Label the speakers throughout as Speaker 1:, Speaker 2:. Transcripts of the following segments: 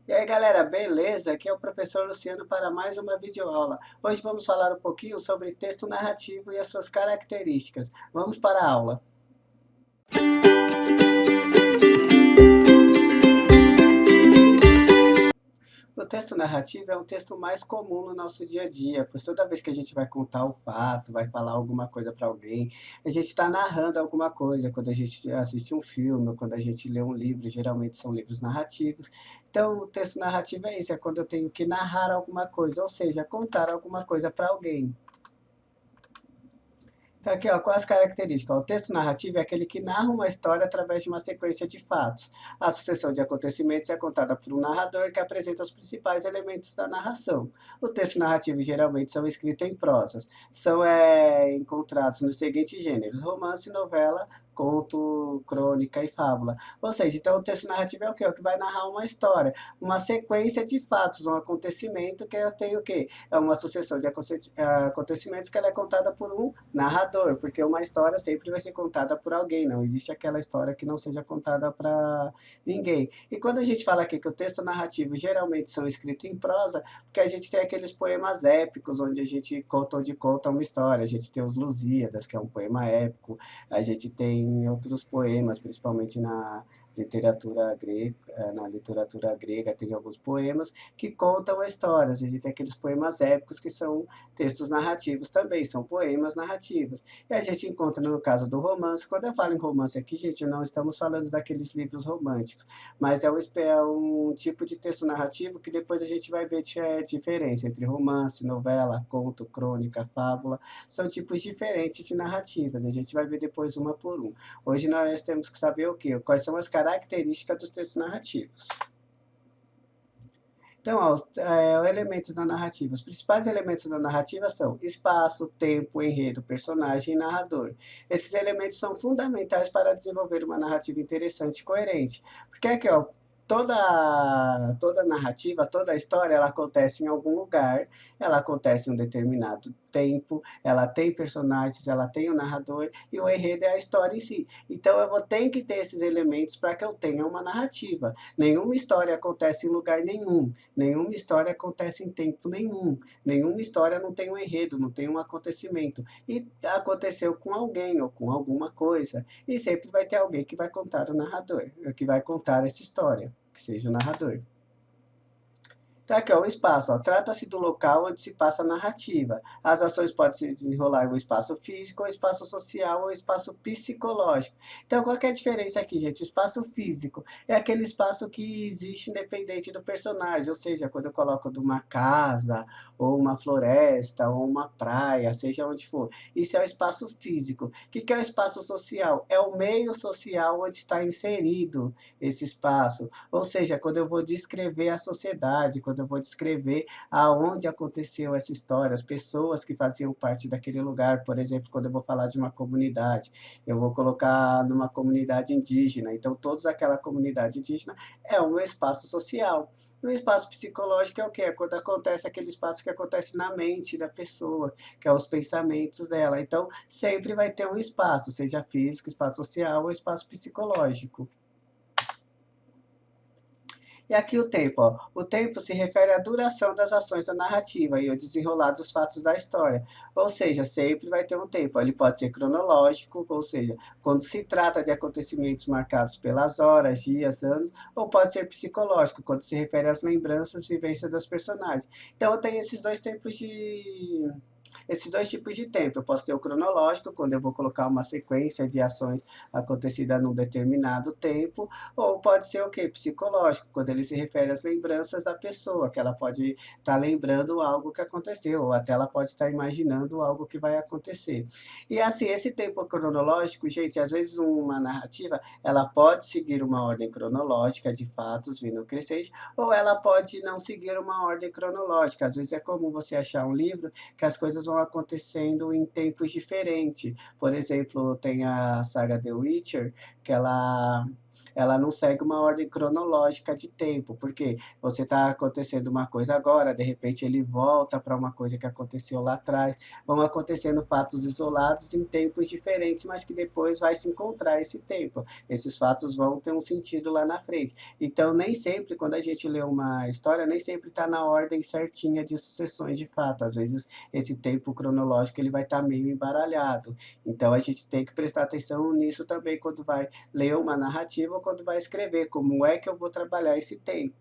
Speaker 1: E aí galera, beleza? Aqui é o professor Luciano para mais uma videoaula. Hoje vamos falar um pouquinho sobre texto narrativo e as suas características. Vamos para a aula. O texto narrativo é um texto mais comum no nosso dia a dia, pois toda vez que a gente vai contar o fato, vai falar alguma coisa para alguém, a gente está narrando alguma coisa. Quando a gente assiste um filme, ou quando a gente lê um livro, geralmente são livros narrativos. Então, o texto narrativo é isso, é quando eu tenho que narrar alguma coisa, ou seja, contar alguma coisa para alguém. Então, aqui, ó, quais as características? O texto narrativo é aquele que narra uma história através de uma sequência de fatos. A sucessão de acontecimentos é contada por um narrador que apresenta os principais elementos da narração. O texto narrativo geralmente são escritos em prosas. São encontrados nos seguintes gêneros: romance, novela, conto, crônica e fábula. Ou seja, então o texto narrativo é o quê? É o que vai narrar uma história, uma sequência de fatos, um acontecimento que eu tenho o quê? É uma sucessão de acontecimentos que ela é contada por um narrador, porque uma história sempre vai ser contada por alguém, não existe aquela história que não seja contada para ninguém. E quando a gente fala aqui que o texto narrativo geralmente são escritos em prosa, porque a gente tem aqueles poemas épicos, onde a gente conta onde conta uma história, a gente tem os Lusíadas, que é um poema épico, a gente tem outros poemas, principalmente na literatura grega tem alguns poemas que contam histórias. A gente tem aqueles poemas épicos que são textos narrativos também, são poemas narrativos. E a gente encontra no caso do romance. Quando eu falo em romance aqui, gente, não estamos falando daqueles livros românticos, mas é um tipo de texto narrativo que depois a gente vai ver a diferença entre romance, novela, conto, crônica, fábula. São tipos diferentes de narrativas. A gente vai ver depois uma por um. Hoje nós temos que saber o quê? Quais são as características dos textos narrativos. Então, ó, elementos da narrativa. Os principais elementos da narrativa são espaço, tempo, enredo, personagem e narrador. Esses elementos são fundamentais para desenvolver uma narrativa interessante e coerente. Porque aqui, ó, toda narrativa, toda história, ela acontece em algum lugar, ela acontece em um determinado tempo, ela tem personagens, ela tem o narrador e o enredo é a história em si. Então, eu vou ter que ter esses elementos para que eu tenha uma narrativa. Nenhuma história acontece em lugar nenhum. Nenhuma história acontece em tempo nenhum. Nenhuma história não tem um enredo, não tem um acontecimento. E aconteceu com alguém ou com alguma coisa. E sempre vai ter alguém que vai contar o narrador, que vai contar essa história, que seja o narrador. Então, aqui, ó, o espaço. Trata-se do local onde se passa a narrativa. As ações podem se desenrolar em um espaço físico, ou espaço social, ou espaço psicológico. Então, qual que é a diferença aqui, gente? O espaço físico é aquele espaço que existe independente do personagem. Ou seja, quando eu coloco de uma casa, ou uma floresta, ou uma praia, seja onde for. Isso é o espaço físico. O que é o espaço social? É o meio social onde está inserido esse espaço. Ou seja, quando eu vou descrever a sociedade, quando eu vou descrever aonde aconteceu essa história, as pessoas que faziam parte daquele lugar. Por exemplo, quando eu vou falar de uma comunidade, eu vou colocar numa comunidade indígena. Então, toda aquela comunidade indígena é um espaço social. E o espaço psicológico é o quê? É quando acontece aquele espaço que acontece na mente da pessoa, que é os pensamentos dela. Então, sempre vai ter um espaço, seja físico, espaço social ou espaço psicológico. E aqui o tempo, ó. O tempo se refere à duração das ações da narrativa e ao desenrolar dos fatos da história. Ou seja, sempre vai ter um tempo. Ele pode ser cronológico, ou seja, quando se trata de acontecimentos marcados pelas horas, dias, anos, ou pode ser psicológico, quando se refere às lembranças, vivências dos personagens. Então eu tenho esses dois tipos de tempo. Eu posso ter o cronológico, quando eu vou colocar uma sequência de ações acontecidas num determinado tempo, ou pode ser o quê? Psicológico, quando ele se refere às lembranças da pessoa, que ela pode estar lembrando algo que aconteceu, ou até ela pode estar imaginando algo que vai acontecer. E assim, esse tempo cronológico, gente, às vezes uma narrativa, ela pode seguir uma ordem cronológica de fatos vindo crescente, ou ela pode não seguir uma ordem cronológica. Às vezes é comum você achar um livro que as coisas vão acontecendo em tempos diferentes. Por exemplo, tem a saga The Witcher, que ela Ela não segue uma ordem cronológica de tempo, porque você está acontecendo uma coisa agora, de repente ele volta para uma coisa que aconteceu lá atrás, vão acontecendo fatos isolados em tempos diferentes, mas que depois vai se encontrar esse tempo. Esses fatos vão ter um sentido lá na frente. Então, nem sempre, quando a gente lê uma história, nem sempre está na ordem certinha de sucessões de fatos. Às vezes, esse tempo cronológico ele vai estar meio embaralhado. Então, a gente tem que prestar atenção nisso também quando vai ler uma narrativa ou quando vai escrever, como é que eu vou trabalhar esse tempo.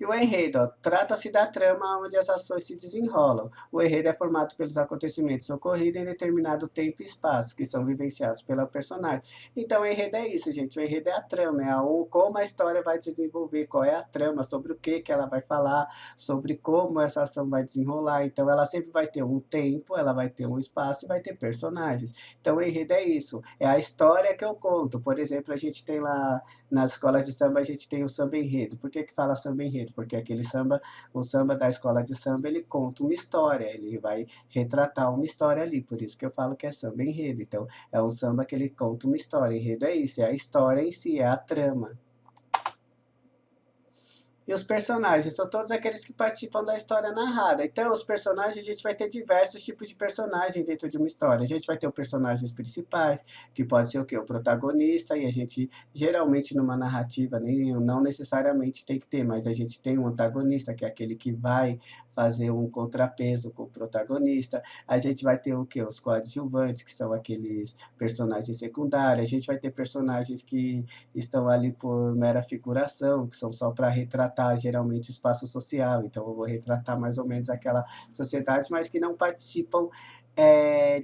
Speaker 1: E o enredo, trata-se da trama onde as ações se desenrolam. O enredo é formado pelos acontecimentos ocorridos em determinado tempo e espaço, que são vivenciados pela personagem. Então, o enredo é isso, gente. O enredo é a trama, como a história vai se desenvolver, qual é a trama, sobre o que ela vai falar, sobre como essa ação vai desenrolar. Então, ela sempre vai ter um tempo, ela vai ter um espaço e vai ter personagens. Então, o enredo é isso. É a história que eu conto. Por exemplo, a gente tem lá nas escolas de samba a gente tem o samba enredo. Por que fala samba enredo? Porque aquele samba, o samba da escola de samba, ele conta uma história, ele vai retratar uma história ali, por isso que eu falo que é samba enredo. Então, é um samba que ele conta uma história. Enredo é isso, é a história em si, é a trama. E os personagens são todos aqueles que participam da história narrada. Então, os personagens, a gente vai ter diversos tipos de personagem dentro de uma história. A gente vai ter os personagens principais, que pode ser o quê? O protagonista, e a gente, geralmente, numa narrativa, nem, não necessariamente tem que ter, mas a gente tem um antagonista, que é aquele que vai fazer um contrapeso com o protagonista. A gente vai ter o quê? Os coadjuvantes, que são aqueles personagens secundários. A gente vai ter personagens que estão ali por mera figuração, que são só para retratar geralmente o espaço social. Então, eu vou retratar mais ou menos aquela sociedade, mas que não participam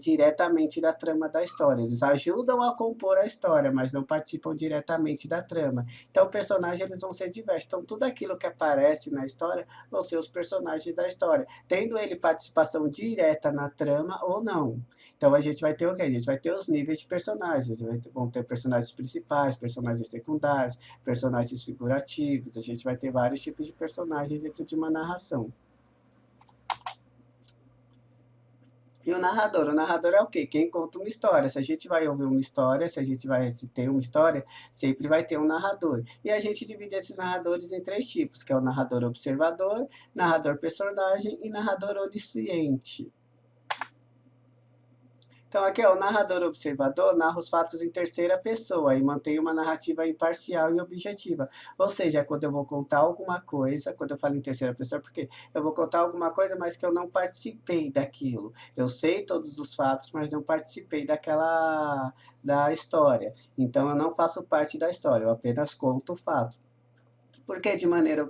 Speaker 1: diretamente da trama da história. Eles ajudam a compor a história, mas não participam diretamente da trama. Então, os personagens eles vão ser diversos. Então, tudo aquilo que aparece na história vão ser os personagens da história, tendo ele participação direta na trama ou não. Então, a gente vai ter o quê? A gente vai ter os níveis de personagens. Vão ter personagens principais, personagens secundários, personagens figurativos. A gente vai ter vários tipos de personagens dentro de uma narração. E o narrador é o quê? Quem conta uma história. Se a gente vai ouvir uma história, se ter uma história, sempre vai ter um narrador. E a gente divide esses narradores em três tipos, que é o narrador observador, narrador personagem e narrador onisciente. Então, aqui, ó, o narrador observador narra os fatos em terceira pessoa e mantém uma narrativa imparcial e objetiva. Ou seja, quando eu vou contar alguma coisa, quando eu falo em terceira pessoa, porque eu vou contar alguma coisa, mas que eu não participei daquilo. Eu sei todos os fatos, mas não participei da história. Então, eu não faço parte da história, eu apenas conto o fato. Por que de maneira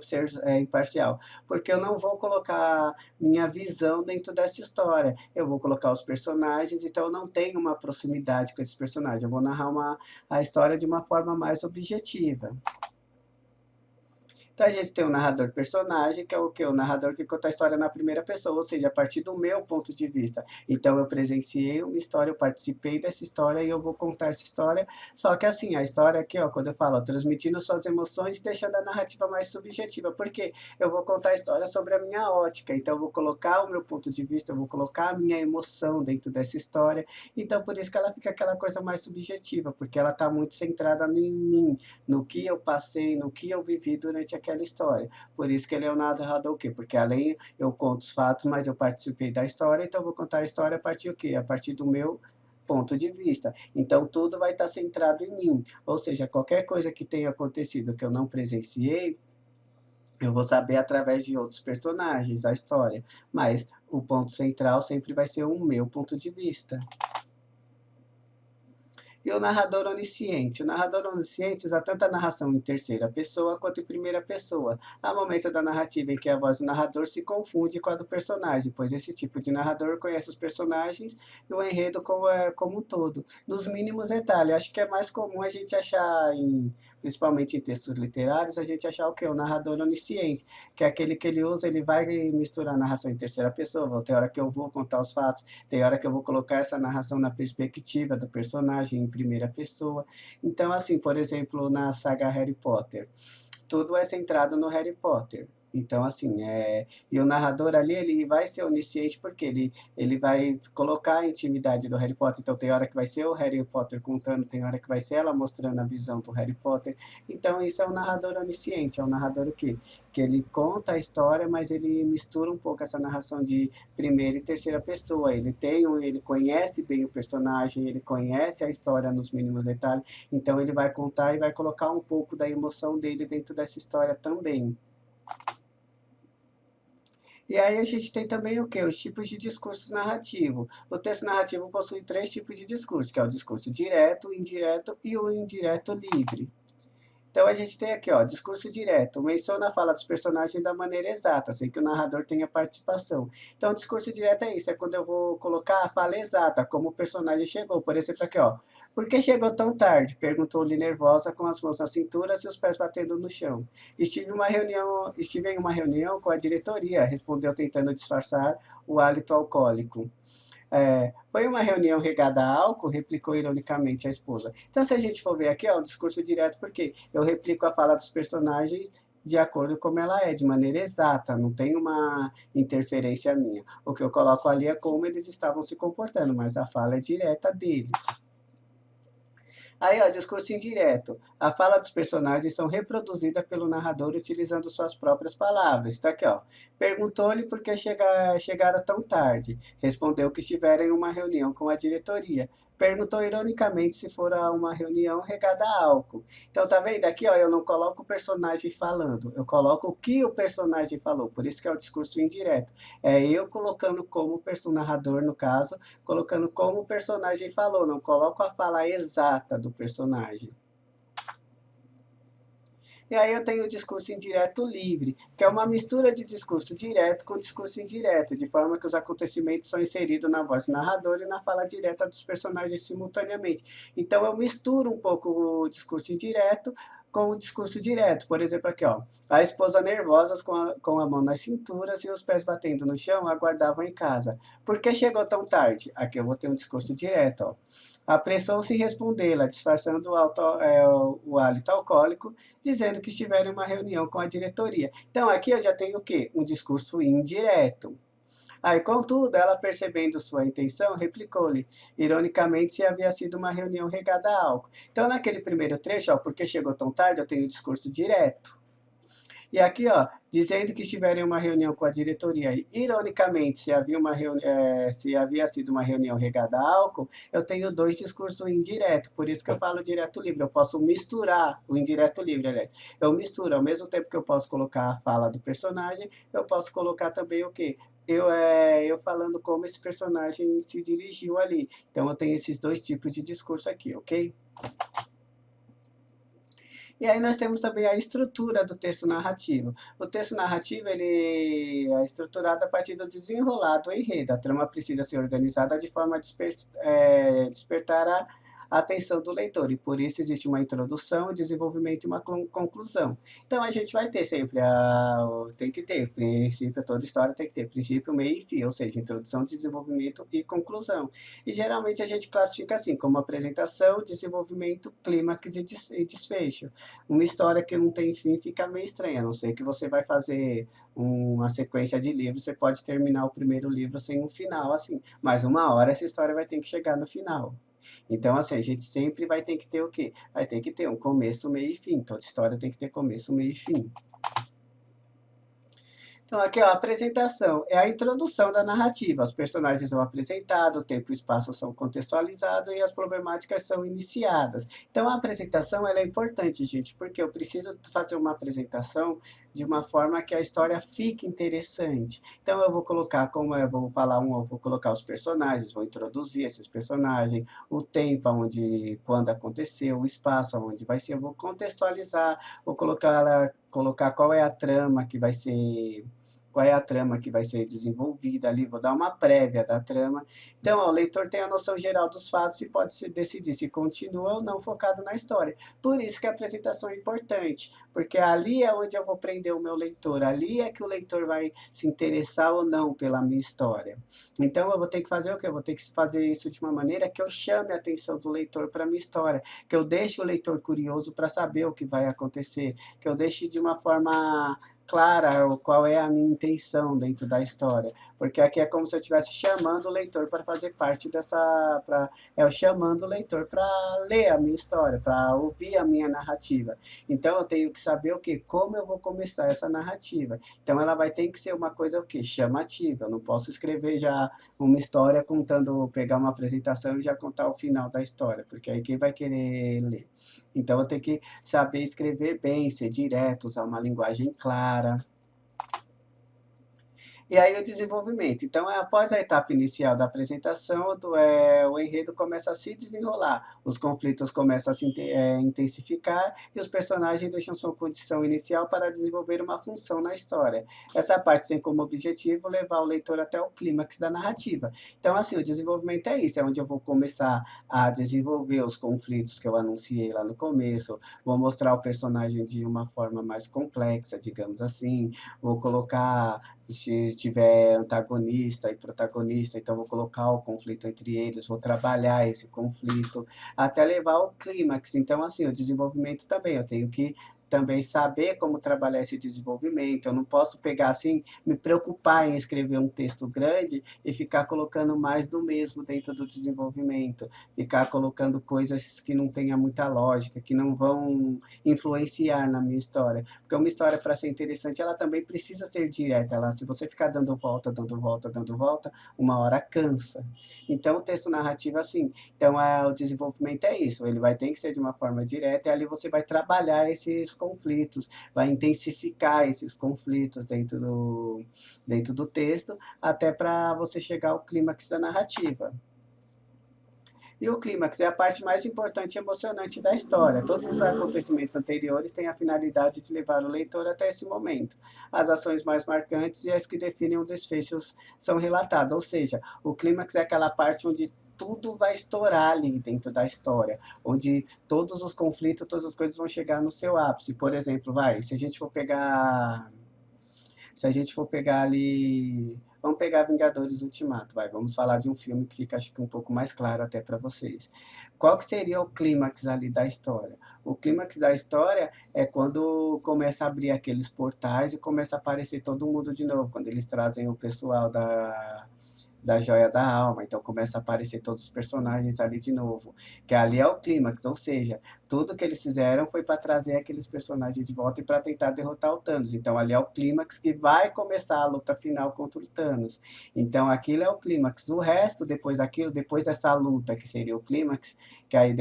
Speaker 1: imparcial? Porque eu não vou colocar minha visão dentro dessa história. Eu vou colocar os personagens, então eu não tenho uma proximidade com esses personagens. Eu vou narrar a história de uma forma mais objetiva. Então a gente tem o narrador personagem, que é o quê? O narrador que conta a história na primeira pessoa, ou seja, a partir do meu ponto de vista. Então eu presenciei uma história, eu participei dessa história e eu vou contar essa história. Só que assim, a história aqui, ó, quando eu falo, ó, transmitindo suas emoções e deixando a narrativa mais subjetiva. Por quê? Eu vou contar a história sobre a minha ótica. Então eu vou colocar o meu ponto de vista, eu vou colocar a minha emoção dentro dessa história. Então por isso que ela fica aquela coisa mais subjetiva, porque ela está muito centrada em mim, no que eu passei, no que eu vivi durante aquela história. Por isso que ele é o narrador o quê? Porque além eu conto os fatos, mas eu participei da história, então eu vou contar a história a partir do quê? A partir do meu ponto de vista. Então tudo vai estar centrado em mim. Ou seja, qualquer coisa que tenha acontecido que eu não presenciei, eu vou saber através de outros personagens a história. Mas o ponto central sempre vai ser o meu ponto de vista. E o narrador onisciente. O narrador onisciente usa tanto a narração em terceira pessoa quanto em primeira pessoa. Há momentos da narrativa em que a voz do narrador se confunde com a do personagem, pois esse tipo de narrador conhece os personagens e o enredo como um todo. Nos mínimos detalhes, acho que é mais comum a gente achar, principalmente em textos literários, a gente achar o quê? O narrador onisciente, que é aquele que ele usa, ele vai misturar a narração em terceira pessoa. Tem hora que eu vou contar os fatos, tem hora que eu vou colocar essa narração na perspectiva do personagem, em primeira pessoa. Então, assim, por exemplo, na saga Harry Potter, tudo é centrado no Harry Potter. Então, assim, e o narrador ali, ele vai ser onisciente porque ele vai colocar a intimidade do Harry Potter. Então, tem hora que vai ser o Harry Potter contando, tem hora que vai ser ela mostrando a visão do Harry Potter. Então, isso é um narrador onisciente, é um narrador que ele conta a história, mas ele mistura um pouco essa narração de primeira e terceira pessoa. Ele conhece bem o personagem, ele conhece a história nos mínimos detalhes, então ele vai contar e vai colocar um pouco da emoção dele dentro dessa história também. E aí a gente tem também o quê? Os tipos de discurso narrativo. O texto narrativo possui três tipos de discurso, que é o discurso direto, indireto e o indireto livre. Então a gente tem aqui, ó, discurso direto, menciona a fala dos personagens da maneira exata, sem que o narrador tenha participação. Então, o discurso direto é isso, é quando eu vou colocar a fala exata, como o personagem chegou. Por exemplo, aqui, ó. Por que chegou tão tarde? Perguntou-lhe nervosa, com as mãos na cintura e os pés batendo no chão. Estive em uma reunião com a diretoria, respondeu tentando disfarçar o hálito alcoólico. Foi uma reunião regada a álcool, replicou ironicamente a esposa. Então, se a gente for ver aqui, ó, o discurso direto, porque eu replico a fala dos personagens de acordo com como ela é, de maneira exata, não tem uma interferência minha. O que eu coloco ali é como eles estavam se comportando, mas a fala é direta deles. Aí, ó, discurso indireto. A fala dos personagens são reproduzidas pelo narrador utilizando suas próprias palavras. Está aqui, ó. Perguntou-lhe por que chegara tão tarde. Respondeu que estivera em uma reunião com a diretoria. Perguntou ironicamente se fora uma reunião regada a álcool. Então, tá vendo aqui, ó, eu não coloco o personagem falando, eu coloco o que o personagem falou. Por isso que é o discurso indireto. É eu colocando como narrador, no caso, colocando como o personagem falou, não coloco a fala exata do personagem. E aí eu tenho o discurso indireto livre, que é uma mistura de discurso direto com discurso indireto, de forma que os acontecimentos são inseridos na voz do narrador e na fala direta dos personagens simultaneamente. Então eu misturo um pouco o discurso indireto com o discurso direto. Por exemplo, aqui, ó. A esposa nervosa com a mão nas cinturas e os pés batendo no chão aguardavam em casa. Por que chegou tão tarde? Aqui eu vou ter um discurso direto, ó. Apressou-se em respondê-la, disfarçando o hálito alcoólico, dizendo que estiveram em uma reunião com a diretoria. Então, aqui eu já tenho o quê? Um discurso indireto. Aí, contudo, ela percebendo sua intenção, replicou-lhe, ironicamente, se havia sido uma reunião regada a álcool. Então, naquele primeiro trecho, ó, porque chegou tão tarde, eu tenho o discurso direto. E aqui, ó, dizendo que estiveram em uma reunião com a diretoria, ironicamente, se havia sido uma reunião regada a álcool, eu tenho dois discursos indiretos, por isso que eu falo direto livre. Eu posso misturar o indireto livre, aliás. Eu misturo, ao mesmo tempo que eu posso colocar a fala do personagem, eu posso colocar também o quê? Eu falando como esse personagem se dirigiu ali. Então, eu tenho esses dois tipos de discurso aqui, ok? E aí nós temos também a estrutura do texto narrativo. O texto narrativo ele é estruturado a partir do desenrolar do enredo. A trama precisa ser organizada de forma a despertar a atenção do leitor, e por isso existe uma introdução, um desenvolvimento e uma conclusão. Então a gente vai ter sempre, tem que ter princípio, toda história tem que ter princípio, meio e fim, ou seja, introdução, desenvolvimento e conclusão. E geralmente a gente classifica assim, como apresentação, desenvolvimento, clímax e desfecho. Uma história que não tem fim fica meio estranha, a não ser que você vai fazer uma sequência de livros, você pode terminar o primeiro livro sem um final, assim, mas uma hora essa história vai ter que chegar no final. Então, assim, a gente sempre vai ter que ter o quê? Vai ter que ter um começo, meio e fim. Toda história tem que ter começo, meio e fim. Então, aqui, ó, a apresentação é a introdução da narrativa. Os personagens são apresentados, o tempo e o espaço são contextualizados e as problemáticas são iniciadas. Então, a apresentação ela é importante, gente, porque eu preciso fazer uma apresentação de uma forma que a história fique interessante. Então, eu vou colocar, como eu vou falar eu vou colocar os personagens, vou introduzir esses personagens, o tempo onde, quando aconteceu, o espaço onde vai ser, eu vou contextualizar, vou colocar qual é a trama que vai ser qual é a trama que vai ser desenvolvida ali, vou dar uma prévia da trama. Então, ó, o leitor tem a noção geral dos fatos e pode decidir se continua ou não focado na história. Por isso que a apresentação é importante, porque ali é onde eu vou prender o meu leitor, ali é que o leitor vai se interessar ou não pela minha história. Então, eu vou ter que fazer o quê? Eu vou ter que fazer isso de uma maneira que eu chame a atenção do leitor para a minha história, que eu deixe o leitor curioso para saber o que vai acontecer, que eu deixe de uma forma clara qual é a minha intenção dentro da história, porque aqui é como se eu estivesse chamando o leitor para fazer parte dessa, eu chamando o leitor para ler a minha história, para ouvir a minha narrativa. Então eu tenho que saber o que, como eu vou começar essa narrativa. Então ela vai ter que ser uma coisa o que, chamativa. Eu não posso escrever já uma história contando, pegar uma apresentação e já contar o final da história, porque aí quem vai querer ler? Então eu tenho que saber escrever bem, ser direto, usar uma linguagem clara. E aí o desenvolvimento. Então, após a etapa inicial da apresentação, o enredo começa a se desenrolar, os conflitos começam a se intensificar e os personagens deixam sua condição inicial para desenvolver uma função na história. Essa parte tem como objetivo levar o leitor até o clímax da narrativa. Então, assim, o desenvolvimento é isso, é onde eu vou começar a desenvolver os conflitos que eu anunciei lá no começo, vou mostrar o personagem de uma forma mais complexa, digamos assim, vou colocar se tiver antagonista e protagonista, então vou colocar o conflito entre eles, vou trabalhar esse conflito até levar ao clímax. Então, assim, o desenvolvimento também, eu tenho que também saber como trabalhar esse desenvolvimento. Eu não posso pegar assim, me preocupar em escrever um texto grande e ficar colocando mais do mesmo dentro do desenvolvimento, ficar colocando coisas que não tenha muita lógica, que não vão influenciar na minha história. Porque uma história, para ser interessante, ela também precisa ser direta. Ela, se você ficar dando volta, dando volta, dando volta, uma hora cansa. Então, o texto narrativo, assim, então o desenvolvimento é isso. Ele vai ter que ser de uma forma direta e ali você vai trabalhar esses conflitos, vai intensificar esses conflitos dentro do texto, até para você chegar ao clímax da narrativa. E o clímax é a parte mais importante e emocionante da história. Todos os acontecimentos anteriores têm a finalidade de levar o leitor até esse momento. As ações mais marcantes e as que definem o desfecho são relatadas, ou seja, o clímax é aquela parte onde tudo vai estourar ali dentro da história, onde todos os conflitos, todas as coisas vão chegar no seu ápice. Por exemplo, se a gente for pegar ali, vamos pegar Vingadores Ultimato, vamos falar de um filme que fica acho que um pouco mais claro até para vocês. Qual que seria o clímax ali da história? O clímax da história é quando começa a abrir aqueles portais e começa a aparecer todo mundo de novo, quando eles trazem o pessoal da Joia da Alma, então começa a aparecer todos os personagens ali de novo, que ali é o clímax, ou seja, tudo que eles fizeram foi para trazer aqueles personagens de volta e para tentar derrotar o Thanos, então ali é o clímax que vai começar a luta final contra o Thanos, então aquilo é o clímax, o resto depois daquilo, depois dessa luta que seria o clímax, que aí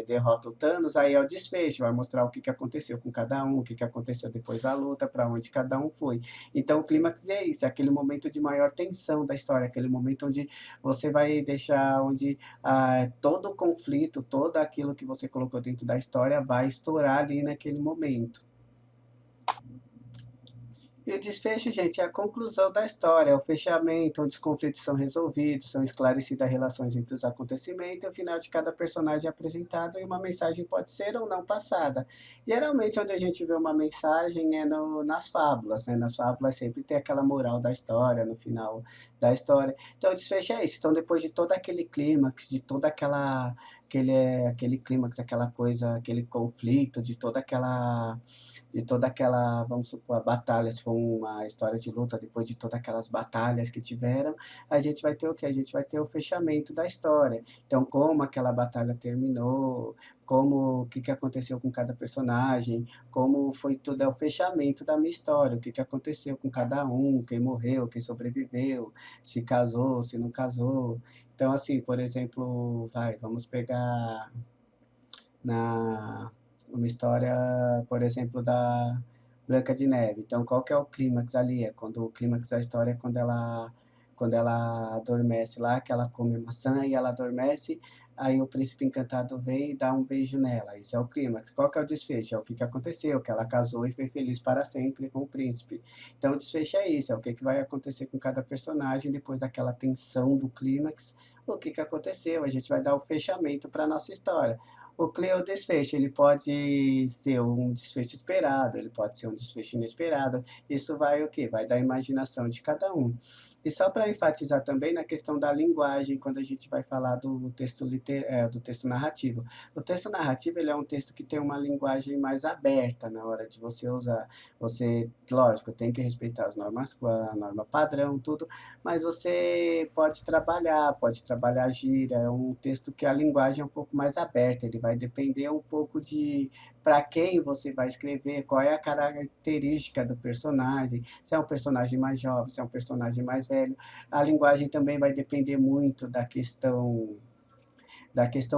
Speaker 1: derrota o Thanos, aí é o desfecho, vai mostrar o que, que aconteceu com cada um, o que, que aconteceu depois da luta, para onde cada um foi, então o clímax é isso, é aquele momento de maior tensão da história, aquele momento onde você vai deixar, onde todo o conflito, todo aquilo que você colocou dentro da história vai estourar ali naquele momento. E o desfecho, gente, é a conclusão da história, é o fechamento, onde os conflitos são resolvidos, são esclarecidas as relações entre os acontecimentos, e o final de cada personagem é apresentado e uma mensagem pode ser ou não passada. Geralmente, onde a gente vê uma mensagem é nas fábulas, né? Nas fábulas sempre tem aquela moral da história, no final da história. Então, o desfecho é isso. Então, depois de todo aquele clímax, de toda aquele clímax, aquela coisa, aquele conflito, de toda aquela, vamos supor, a batalha, se for uma história de luta, depois de todas aquelas batalhas que tiveram, a gente vai ter o quê? A gente vai ter o fechamento da história. Então, como aquela batalha terminou, como, o que, que aconteceu com cada personagem, como foi tudo, é o fechamento da minha história, o que, que aconteceu com cada um, quem morreu, quem sobreviveu, se casou, se não casou. Então, assim, por exemplo, vamos pegar na uma história, por exemplo, da Branca de Neve. Então, qual que é o clímax ali? É quando o clímax da história é quando ela adormece lá, que ela come maçã e ela adormece, aí o príncipe encantado vem e dá um beijo nela. Esse é o clímax. Qual que é o desfecho? É o que, que aconteceu, que ela casou e foi feliz para sempre com o príncipe. Então, o desfecho é isso, é o que, que vai acontecer com cada personagem depois daquela tensão do clímax, o que, que aconteceu. A gente vai dar o fechamento para a nossa história. O clear desfecho, ele pode ser um desfecho esperado, ele pode ser um desfecho inesperado. Isso vai o quê? Vai da imaginação de cada um. E só para enfatizar também na questão da linguagem, quando a gente vai falar do texto, do texto narrativo. O texto narrativo ele é um texto que tem uma linguagem mais aberta na hora de você usar. Você, lógico, tem que respeitar as normas, a norma padrão, tudo, mas você pode trabalhar gíria, é um texto que a linguagem é um pouco mais aberta, ele vai depender um pouco de para quem você vai escrever, qual é a característica do personagem, se é um personagem mais jovem, se é um personagem mais velho. A linguagem também vai depender muito da questão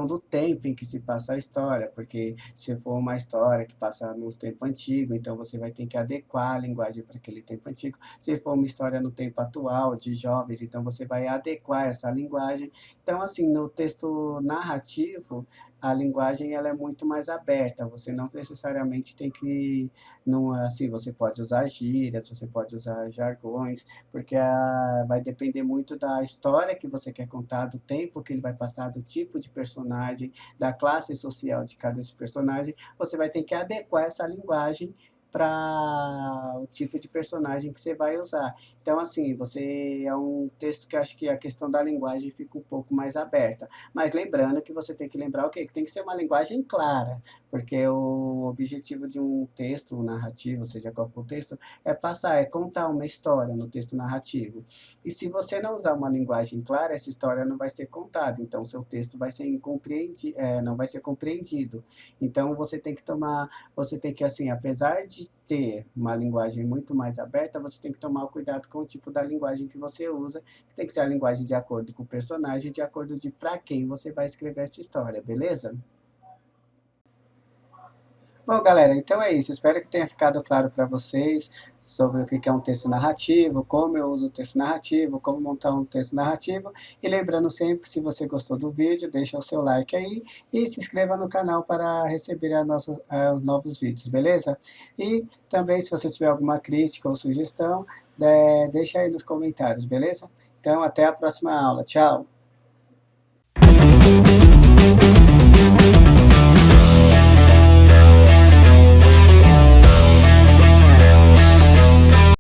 Speaker 1: do tempo em que se passa a história, porque se for uma história que passa nos tempos antigos, então você vai ter que adequar a linguagem para aquele tempo antigo. Se for uma história no tempo atual, de jovens, então você vai adequar essa linguagem. Então, assim, no texto narrativo, a linguagem ela é muito mais aberta, você não necessariamente tem que, não, assim, você pode usar gírias, você pode usar jargões, porque vai depender muito da história que você quer contar, do tempo que ele vai passar, do tipo de personagem, da classe social de cada personagem. Você vai ter que adequar essa linguagem para o tipo de personagem que você vai usar. Então, assim, você é um texto que acho que a questão da linguagem fica um pouco mais aberta. Mas lembrando que você tem que lembrar o quê? Que tem que ser uma linguagem clara, porque o objetivo de um texto, um narrativo, seja qual for o texto, é passar, é contar uma história no texto narrativo. E se você não usar uma linguagem clara, essa história não vai ser contada, então seu texto vai ser incompreendido, não vai ser compreendido. Então você tem que, assim, apesar de ter uma linguagem muito mais aberta, você tem que tomar cuidado com o tipo da linguagem que você usa, que tem que ser a linguagem de acordo com o personagem, de acordo de para quem você vai escrever essa história, beleza? Bom, galera, então é isso. Espero que tenha ficado claro para vocês sobre o que é um texto narrativo, como eu uso o texto narrativo, como montar um texto narrativo. E lembrando sempre que se você gostou do vídeo, deixa o seu like aí e se inscreva no canal para receber os novos vídeos, beleza? E também, se você tiver alguma crítica ou sugestão, deixa aí nos comentários, beleza? Então, até a próxima aula. Tchau!